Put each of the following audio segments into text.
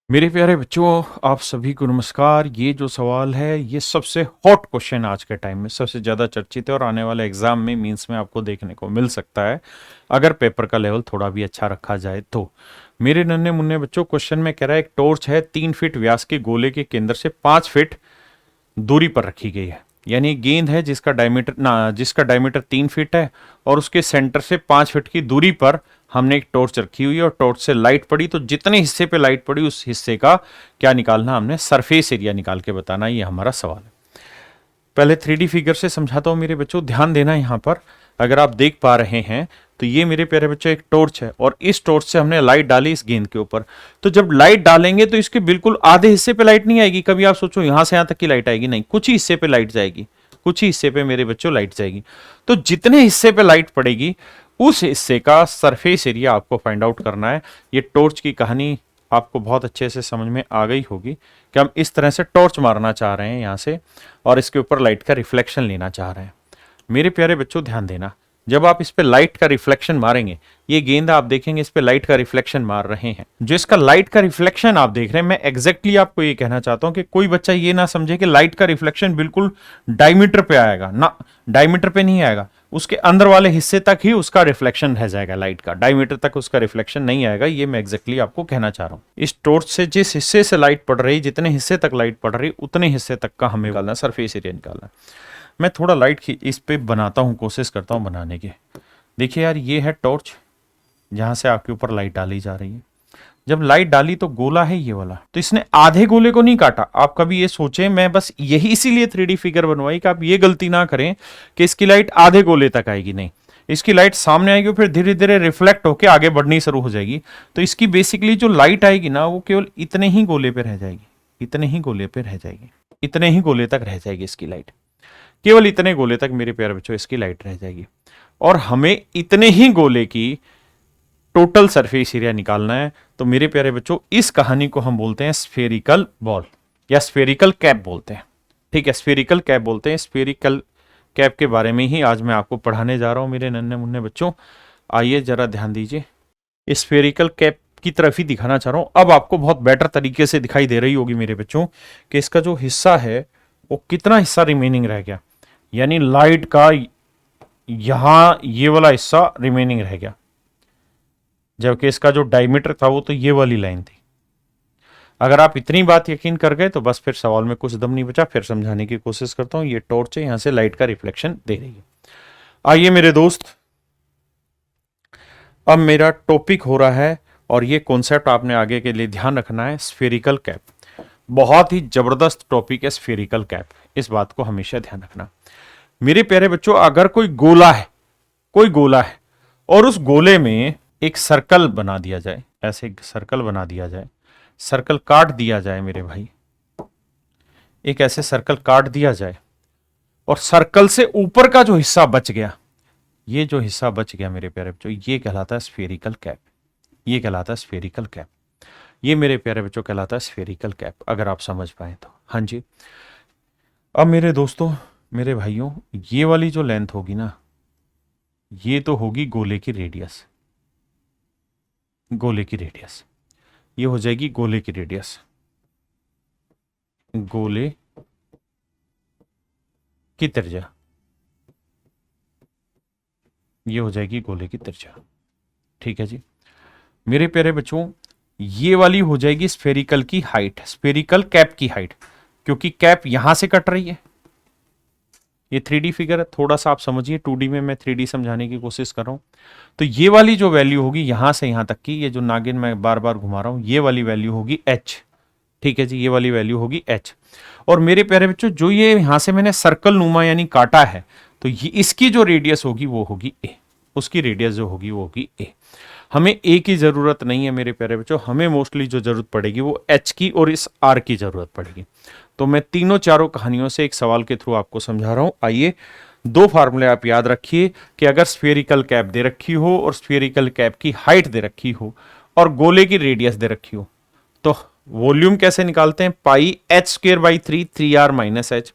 मेरे प्यारे बच्चों, आप सभी को नमस्कार। ये जो सवाल है ये सबसे हॉट क्वेश्चन आज के टाइम में सबसे ज़्यादा चर्चित है और आने वाले एग्जाम में मींस में आपको देखने को मिल सकता है अगर पेपर का लेवल थोड़ा भी अच्छा रखा जाए तो। मेरे नन्हे मुन्ने बच्चों, क्वेश्चन में कह रहा है एक टॉर्च है 3 फीट व्यास के गोले के केंद्र से 5 फीट दूरी पर रखी गई है। यानी गेंद है जिसका डायमीटर 3 फीट है और उसके सेंटर से 5 फीट की दूरी पर हमने एक टॉर्च रखी हुई है और टॉर्च से लाइट पड़ी, तो जितने हिस्से पे लाइट पड़ी उस हिस्से का क्या निकालना, हमने सरफेस एरिया निकाल के बताना। ये हमारा सवाल है। पहले 3D फिगर से समझाता हूं मेरे बच्चों, ध्यान देना यहां पर। अगर आप देख पा रहे हैं तो ये मेरे प्यारे बच्चों एक टॉर्च है और इस टॉर्च से हमने लाइट डाली इस गेंद के ऊपर। तो जब लाइट डालेंगे तो इसके बिल्कुल आधे हिस्से पे लाइट नहीं आएगी। कभी आप सोचो यहां से यहां तक की लाइट आएगी, नहीं, कुछ ही हिस्से पे लाइट जाएगी, कुछ ही हिस्से पे मेरे बच्चों लाइट जाएगी। तो जितने हिस्से पे लाइट पड़ेगी उस हिस्से का सरफेस एरिया आपको फाइंड आउट करना है। ये टॉर्च की कहानी आपको बहुत अच्छे से समझ में आ गई होगी कि हम इस तरह से टॉर्च मारना चाह रहे हैं यहां से और इसके ऊपर लाइट का रिफ्लेक्शन लेना चाह रहे हैं। मेरे प्यारे बच्चों ध्यान देना, जब आप इस पे लाइट का रिफ्लेक्शन मारेंगे, ये गेंद आप देखेंगे इस पे लाइट का रिफ्लेक्शन मार रहे हैं, जो इसका लाइट का रिफ्लेक्शन आप देख रहे हैं, मैं एग्जैक्टली आपको ये कहना चाहता हूं कि कोई बच्चा ये ना समझे कि लाइट का रिफ्लेक्शन बिल्कुल डायमीटर पे आएगा ना। डायमीटर पे नहीं आएगा, उसके अंदर वाले हिस्से तक ही उसका रिफ्लेक्शन रह जाएगा। लाइट का डायमीटर तक उसका रिफ्लेक्शन नहीं आएगा, ये मैं एग्जैक्टली आपको कहना चाह रहा हूं। इस टॉर्च से जिस हिस्से से लाइट पड़ रही, जितने हिस्से तक लाइट पड़ रही, उतने हिस्से तक का हमें निकालना, सरफेस एरिया निकालना। मैं थोड़ा लाइट की इस पे बनाता हूँ, कोशिश करता हूँ बनाने की। देखिए यार, ये है टॉर्च जहां से आपके ऊपर लाइट डाली जा रही है। जब लाइट डाली तो गोला है ये वाला, तो इसने आधे गोले को नहीं काटा। आप कभी ये सोचें, मैं बस यही इसीलिए 3D फिगर बनवाई कि आप ये गलती ना करें कि इसकी लाइट आधे गोले तक आएगी, नहीं, इसकी लाइट सामने आएगी फिर धीरे धीरे रिफ्लेक्ट होकर आगे बढ़नी शुरू हो जाएगी। तो इसकी बेसिकली जो लाइट आएगी ना, वो केवल इतने ही गोले पे रह जाएगी, इतने ही गोले पे रह जाएगी, इतने ही गोले तक रह जाएगी इसकी लाइट। केवल इतने गोले तक मेरे प्यारे बच्चों इसकी लाइट रह जाएगी और हमें इतने ही गोले की टोटल सरफेस एरिया निकालना है। तो मेरे प्यारे बच्चों, इस कहानी को हम बोलते हैं स्फेरिकल बॉल या स्फेरिकल कैप बोलते हैं। ठीक है, स्फेरिकल कैप बोलते हैं। स्फेरिकल कैप के बारे में ही आज मैं आपको पढ़ाने जा रहा हूं मेरे नन्हे मुन्ने बच्चों। आइए जरा ध्यान दीजिए, इस स्फेरिकल कैप की तरफ ही दिखाना चाह रहा हूं। अब आपको बहुत बेटर तरीके से दिखाई दे रही होगी मेरे बच्चों कि इसका जो हिस्सा है वो कितना हिस्सा रिमेनिंग रह गया। यानी लाइट का यहां ये वाला हिस्सा रिमेनिंग रह गया, जबकि इसका जो डायमीटर था वो तो ये वाली लाइन थी। अगर आप इतनी बात यकीन कर गए तो बस फिर सवाल में कुछ दम नहीं बचा। फिर समझाने की कोशिश करता हूं। ये टॉर्च है, यहां से लाइट का रिफ्लेक्शन दे रही है। आइए मेरे दोस्त, अब मेरा टॉपिक हो रहा है और ये कॉन्सेप्ट आपने आगे के लिए ध्यान रखना है, स्फेरिकल कैप। बहुत ही जबरदस्त टॉपिक है स्फेरिकल कैप, इस बात को हमेशा ध्यान रखना। मेरे प्यारे बच्चों, अगर कोई गोला है, कोई गोला है और उस गोले में एक सर्कल बना दिया जाए, ऐसे एक सर्कल बना दिया जाए, सर्कल काट दिया जाए मेरे भाई, एक ऐसे सर्कल काट दिया जाए और सर्कल से ऊपर का जो हिस्सा बच गया, ये जो हिस्सा बच गया मेरे प्यारे बच्चों, ये कहलाता है स्फेरिकल कैप। ये कहलाता है स्फेरिकल कैप। ये मेरे प्यारे बच्चों कहलाता है स्फेरिकल कैप, अगर आप समझ पाए तो। हाँ जी। अब मेरे दोस्तों, मेरे भाइयों, ये वाली जो लेंथ होगी ना, ये तो होगी गोले की रेडियस। गोले की रेडियस ये हो जाएगी गोले की रेडियस, गोले की त्रिज्या, ये हो जाएगी गोले की त्रिज्या। ठीक है जी मेरे प्यारे बच्चों, ये वाली हो जाएगी स्फेरिकल की हाइट, स्फेरिकल कैप की हाइट, क्योंकि कैप यहां से कट रही है। ये 3D फिगर है, थोड़ा सा आप समझिए, 2D में मैं 3D समझाने की कोशिश कर रहा हूं। तो ये वाली जो वैल्यू होगी यहां से यहां तक की, ये जो नागिन मैं बार बार घुमा रहा हूं, ये वाली वैल्यू होगी h। ठीक है जी, ये वाली वैल्यू होगी h। और मेरे प्यारे बच्चों, जो ये यहां से मैंने सर्कल नुमा यानी काटा है, तो ये इसकी जो रेडियस होगी वो होगी a, उसकी रेडियस जो होगी वो होगी a। हमें a की जरूरत नहीं है मेरे प्यारे बच्चों, हमें मोस्टली जो जरूरत पड़ेगी वो h की और इस r की जरूरत पड़ेगी। तो मैं तीनों चारों कहानियों से एक सवाल के थ्रू आपको समझा रहा हूं। आइए, दो फार्मूले आप याद रखिए कि अगर स्फेरिकल कैप दे रखी हो और स्फेरिकल कैप की हाइट दे रखी हो और गोले की रेडियस दे रखी हो, तो वॉल्यूम कैसे निकालते हैं, pi h square by 3 minus h.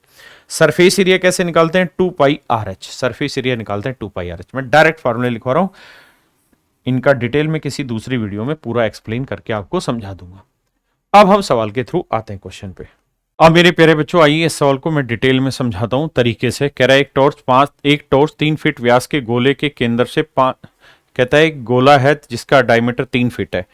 Surface area कैसे निकालते हैं, 2 pi r h, surface area निकालते हैं 2 पाई आर एच। मैं डायरेक्ट फार्मूले लिखवा रहा हूं, इनका डिटेल में किसी दूसरी वीडियो में पूरा एक्सप्लेन करके आपको समझा दूंगा। अब हम सवाल के थ्रू आते हैं क्वेश्चन पे। अब मेरे प्यारे बच्चों आइए इस सवाल को मैं डिटेल में समझाता हूं तरीके से। कह रहा है एक टॉर्च 3 फीट व्यास के गोले के केंद्र से कहता है एक गोला है जिसका डायमीटर 3 फीट है।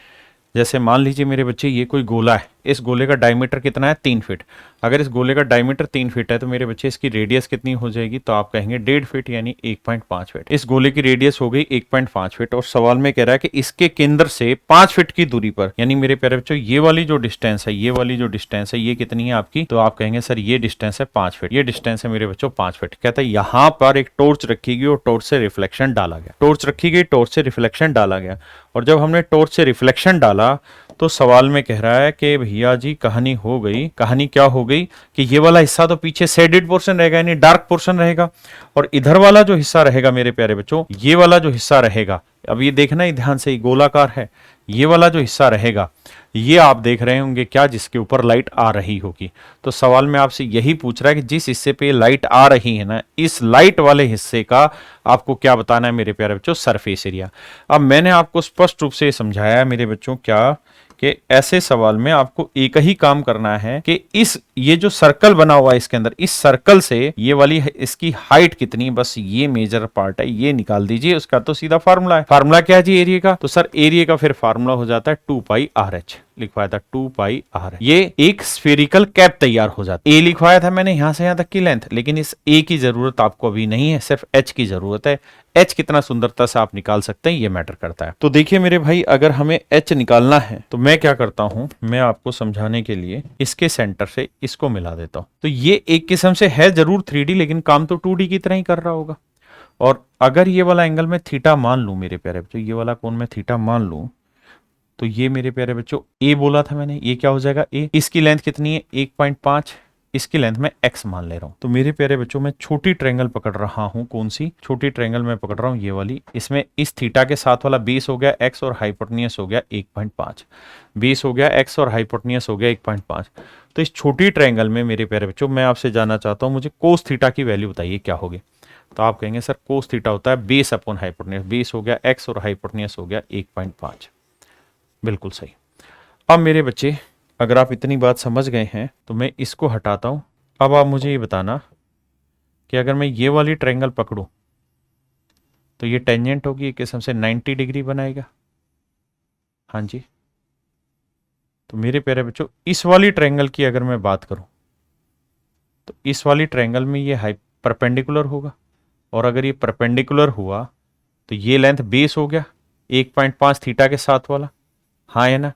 जैसे मान लीजिए मेरे बच्चे ये कोई गोला है, इस गोले का डायमीटर कितना है 3 फीट। अगर इस गोले का डायमीटर 3 फीट है तो मेरे बच्चे इसकी रेडियस कितनी हो जाएगी, तो आप कहेंगे 1.5 फीट यानी 1.5 फीट। इस गोले की रेडियस हो गई 1.5 फीट और सवाल में कह रहा है कि इसके केंद्र से 5 फीट की दूरी पर, यानी मेरे प्यारे बच्चों ये वाली जो डिस्टेंस है, ये वाली जो डिस्टेंस है ये कितनी है आपकी, तो आप कहेंगे सर ये डिस्टेंस है 5 फीट। ये डिस्टेंस है मेरे बच्चों 5 फीट। कहता है यहाँ पर एक टॉर्च रखी गई और टॉर्च से रिफ्लेक्शन डाला गया। टॉर्च रखी गई, टॉर्च से रिफ्लेक्शन डाला गया, और जब हमने टॉर्च से रिफ्लेक्शन डाला तो सवाल में कह रहा है कि भैया जी कहानी हो गई। कहानी क्या हो गई कि ये वाला हिस्सा तो पीछे शेडेड पोर्शन रहेगा यानी डार्क पोर्शन रहेगा, और इधर वाला जो हिस्सा रहेगा मेरे प्यारे बच्चों, ये वाला जो हिस्सा रहेगा, अब ये देखना ही ध्यान से, गोलाकार है, ये वाला जो हिस्सा रहेगा ये आप देख रहे होंगे क्या, जिसके ऊपर लाइट आ रही होगी। तो सवाल में आपसे यही पूछ रहा है कि जिस हिस्से पे लाइट आ रही है ना, इस लाइट वाले हिस्से का आपको क्या बताना है मेरे प्यारे बच्चों, सरफेस एरिया। अब मैंने आपको स्पष्ट रूप से समझाया है मेरे बच्चों क्या कि ऐसे सवाल में आपको एक ही काम करना है कि ये जो सर्कल बना हुआ है इसके अंदर, इस सर्कल से ये वाली इसकी हाइट कितनी, बस ये मेजर पार्ट है ये निकाल दीजिए। उसका तो सीधा फार्मूला है। फार्मूला क्या है जी एरिया का, तो सर एरिया का फिर फार्मूला हो जाता है 2πRh। लिखवाया था 2πR। ये एक स्फेरिकल कैप तैयार हो जाता है। ए लिखवाया था मैंने यहां से यहां तक की लेंथ, लेकिन इस ए की जरूरत आपको अभी नहीं है, सिर्फ एच की जरूरत है। एच कितना सुंदरता से आप निकाल सकते हैं ये मैटर करता है। तो देखिए मेरे भाई, अगर हमें एच निकालना है तो मैं क्या करता हूं, मैं आपको समझाने के लिए इसके सेंटर से इसको मिला देता हूं। तो ये एक किस्म से है जरूर 3D, लेकिन काम तो 2D की तरह ही कर रहा होगा। और अगर ये वाला एंगल में थीटा मान लूं मेरे प्यारे बच्चों, ये वाला कोण में थीटा मान लूं, तो ये मेरे प्यारे बच्चों ए बोला था मैंने, ये क्या हो जाएगा ए। इसकी लेंथ कितनी है 1.5, इसकी लेंथ में x मान ले रहा हूं। तो मेरे प्यारे बच्चों मैं छोटी ट्रायंगल पकड़ रहा हूं। कौन सी छोटी ट्रायंगल मैं पकड़ रहा हूं, ये वाली। इसमें इस थीटा के साथ वाला बेस हो गया x और हाइपोटेन्यूस हो गया 1.5। बेस हो गया x और हाइपोटेन्यूस हो गया 1.5। तो इस छोटी ट्रायंगल में मेरे प्यारे बच्चों मैं आपसे जानना चाहता हूं, मुझे कोस थीटा की वैल्यू बताइए क्या होगी। तो आप कहेंगे सर कोस थीटा होता है बेस अपॉन हाइपोटेन्यूस। बेस हो गया x और हाइपोटेन्यूस हो गया 1.5। बिल्कुल सही। अब मेरे बच्चे अगर आप इतनी बात समझ गए हैं तो मैं इसको हटाता हूं। अब आप मुझे ये बताना कि अगर मैं ये वाली ट्रायंगल पकड़ूं तो ये टेंजेंट होगी, एक किस्म से 90 डिग्री बनाएगा। हाँ जी। तो मेरे प्यारे बच्चों इस वाली ट्रायंगल की अगर मैं बात करूं तो इस वाली ट्रायंगल में ये परपेंडिकुलर होगा, और अगर ये परपेंडिकुलर हुआ तो ये लेंथ बेस हो गया 1.5 थीटा के साथ वाला, हाँ है ना।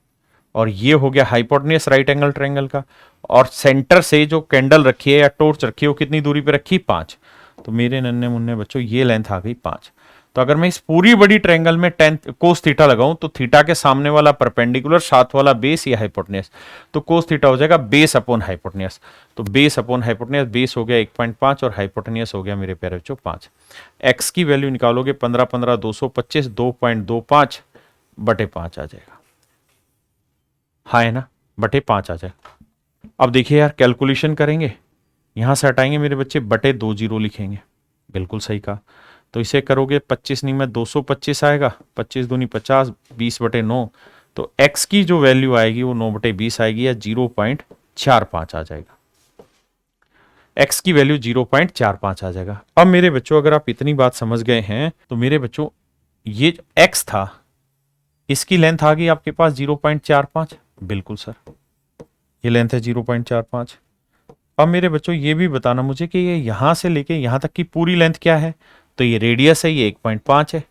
और ये हो गया हाइपोटेन्यूस राइट एंगल ट्रायंगल का, और सेंटर से जो कैंडल रखी है या टॉर्च रखी है वो कितनी दूरी पे रखी, 5। तो मेरे नन्हे मुन्ने बच्चों ये लेंथ आ गई 5। तो अगर मैं इस पूरी बड़ी ट्रायंगल में टेन कोस थीटा लगाऊं तो थीटा के सामने वाला परपेंडिकुलर, साथ वाला बेस या हाइपोटेन्यूस, तो कोस थीटा हो जाएगा बेस अपॉन हाइपोटेन्यूस। तो बेस अपॉन हाइपोटेन्यूस, बेस हो गया 1.5 और हाइपोटेन्यूस हो गया मेरे प्यारे बच्चों 5। एक्स की वैल्यू निकालोगे 15 15 225, 2.25 बटे 5 आ जाएगा, हाँ है ना, बटे 5 आ जाएगा। अब देखिए यार कैलकुलेशन करेंगे, यहां से हटाएंगे मेरे बच्चे, बटे 2 जीरो लिखेंगे। बिल्कुल सही कहा। तो इसे करोगे 25 नहीं में 225 आएगा, 25 दूनी 50, 20 बटे 9। तो x की जो वैल्यू आएगी वो 9 बटे 20 आएगी या 0.45 आ जाएगा। x की वैल्यू 0.45 आ जाएगा। अब मेरे बच्चों अगर आप इतनी बात समझ गए हैं तो मेरे बच्चों ये x था, इसकी लेंथ आ गई आपके पास 0.45। बिल्कुल सर, ये लेंथ है 0.45। अब मेरे बच्चों ये भी बताना मुझे कि ये यहां से लेके यहां तक की पूरी लेंथ क्या है, तो ये रेडियस है, ये 1.5 है।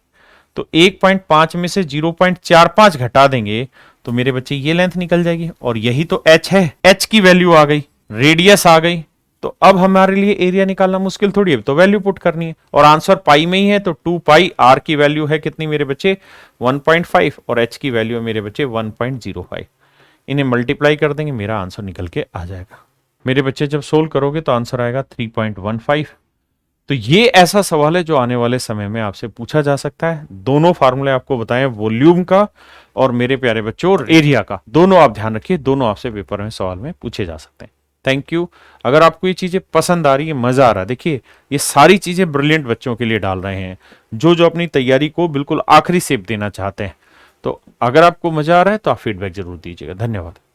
तो 1.5 में से 0.45 घटा देंगे तो मेरे बच्चे ये लेंथ निकल जाएगी, और यही तो h है। h की वैल्यू आ गई, रेडियस आ गई, तो अब हमारे लिए एरिया निकालना मुश्किल थोड़ी है, तो वैल्यू पुट करनी है, और आंसर पाई में ही है। तो 2πr की वैल्यू है कितनी मेरे बच्चे 1.5, और h की वैल्यू है मेरे बच्चे 1.05। इन्हें मल्टीप्लाई कर देंगे, मेरा आंसर निकल के आ जाएगा। मेरे बच्चे जब सोल्व करोगे तो आंसर आएगा 3.15। तो ये ऐसा सवाल है जो आने वाले समय में आपसे पूछा जा सकता है। दोनों फार्मूले आपको बताएं, वॉल्यूम का और मेरे प्यारे बच्चों एरिया का, दोनों आप ध्यान रखिए, दोनों आपसे पेपर में सवाल में पूछे जा सकते हैं। Thank you. अगर आपको ये चीजें पसंद आ रही है, मजा आ रहा है, देखिए ये सारी चीजें ब्रिलियंट बच्चों के लिए डाल रहे हैं जो अपनी तैयारी को बिल्कुल आखिरी शेप देना चाहते हैं। तो अगर आपको मजा आ रहा है तो आप फीडबैक जरूर दीजिएगा। धन्यवाद।